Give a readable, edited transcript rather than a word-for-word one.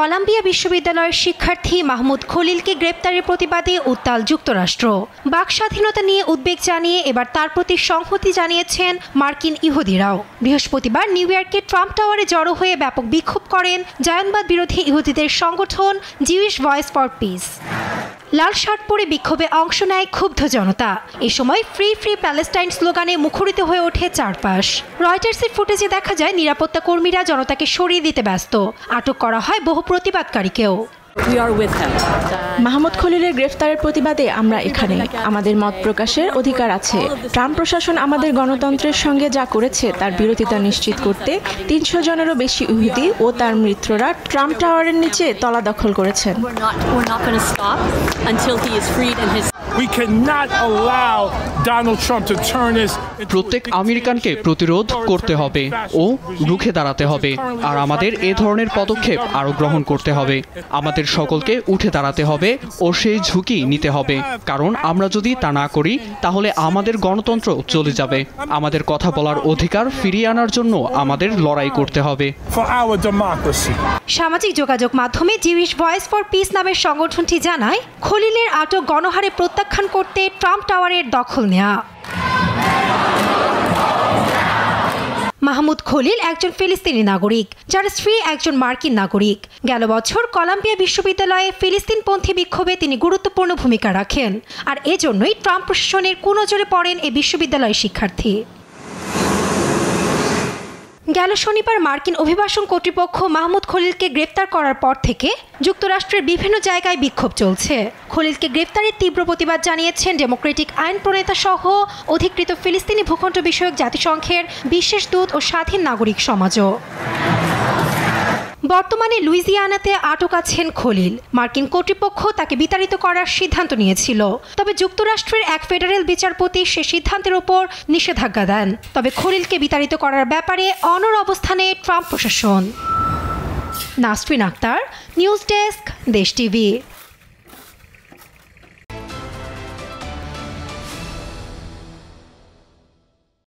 Columbia বিশ্ববিদ্যালয়ের শিক্ষার্থী মাহমুদ খলিলকে গ্রেপ্তারের প্রতিবাদে উত্তাল যুক্তরাষ্ট্র। বাক স্বাধীনতা নিয়ে উদ্বেগ জানিয়ে এবার তার প্রতি সংহতি জানিয়েছেন মার্কিন ইহুদিরাও। বৃহস্পতিবার নিউ ইয়র্কের ট্রাম্প টাওয়ারে জড়ো হয়ে ব্যাপক বিক্ষোভ করেন জায়নবাদ বিরোধী ইহুদিদের সংগঠন Jewish voice for piece. Lal shirt পরে বিক্ষোভে অংশ নেয় ক্ষুব্ধ জনতা। এ সময় ফ্রি ফ্রি প্যালেস্টাইন স্লোগানে মুখরিত হয়ে ওঠে চারপাশ। রয়টার্সের ফুটেজে দেখা যায় নিরাপত্তা কর্মীরা জনতাকে সরিয়ে দিতে ব্যস্ত। আটক করা হয় বহু প্রতিবাদকারীকেও। মাহমুদ খলিলের গ্রেফতারের প্রতিবাদে আমরা এখানে। আমাদের মত প্রকাশের অধিকার আছে। ট্রাম্প প্রশাসন আমাদের গণতন্ত্রের সঙ্গে যা করেছে তার বিরোধিতা নিশ্চিত করতে 300 জনেরও বেশি ইহুদি ও তার মিত্ররা ট্রাম্প টাওয়ারের নিচে তলা দখল করেছেন। প্রত্যেক আমেরিকানকে প্রতিরোধ করতে হবে ও রুখে দাঁড়াতে হবে, আর আমাদের এ ধরনের পদক্ষেপ আরও গ্রহণ করতে হবে। আমাদের সকলকে উঠে দাঁড়াতে হবে ও সেই ঝুঁকি নিতে হবে, কারণ আমরা যদি তা না করি তাহলে আমাদের গণতন্ত্র চলে যাবে। আমাদের কথা বলার অধিকার ফিরিয়ে আনার জন্য আমাদের লড়াই করতে হবে। সামাজিক যোগাযোগ মাধ্যমে জিউইশ ভয়েস ফর পিস নামের সংগঠনটি জানায়, খলিলের আটক গণহারে প্রত্যাখ্যান করতে ট্রাম্প টাওয়ারের দখল নেয়া। মাহমুদ খলিল একজন ফিলিস্তিনি নাগরিক, যার স্ত্রী একজন মার্কিন নাগরিক। গেল বছর কলাম্বিয়া বিশ্ববিদ্যালয়ে ফিলিস্তিনপন্থী বিক্ষোভে তিনি গুরুত্বপূর্ণ ভূমিকা রাখেন, আর এজন্যই ট্রাম্প প্রশাসনের কুনজরে পড়েন এ বিশ্ববিদ্যালয়ের শিক্ষার্থী। গেল শনিবার মার্কিন অভিবাসন কর্তৃপক্ষ মাহমুদ খলিলকে গ্রেপ্তার করার পর থেকে যুক্তরাষ্ট্রের বিভিন্ন জায়গায় বিক্ষোভ চলছে। খলিলকে গ্রেপ্তারের তীব্র প্রতিবাদ জানিয়েছেন ডেমোক্রেটিক আইন প্রণেতা সহ অধিকৃত ফিলিস্তিনি ভূখণ্ড বিষয়ক জাতিসংঘের বিশেষ দূত ও স্বাধীন নাগরিক সমাজও। বর্তমানে লুইজিয়ানাতে আটক আছেন খলিল। মার্কিন কর্তৃপক্ষ তাকে বিতাড়িত করার সিদ্ধান্ত নিয়েছিল, তবে যুক্তরাষ্ট্রের এক ফেডারেল বিচারপতি সে সিদ্ধান্তের ওপর নিষেধাজ্ঞা দেন। তবে খলিলকে বিতাড়িত করার ব্যাপারে অনড় অবস্থানে ট্রাম্প প্রশাসন। নাসরিন আক্তার, নিউজ ডেস্ক, দেশ টিভি।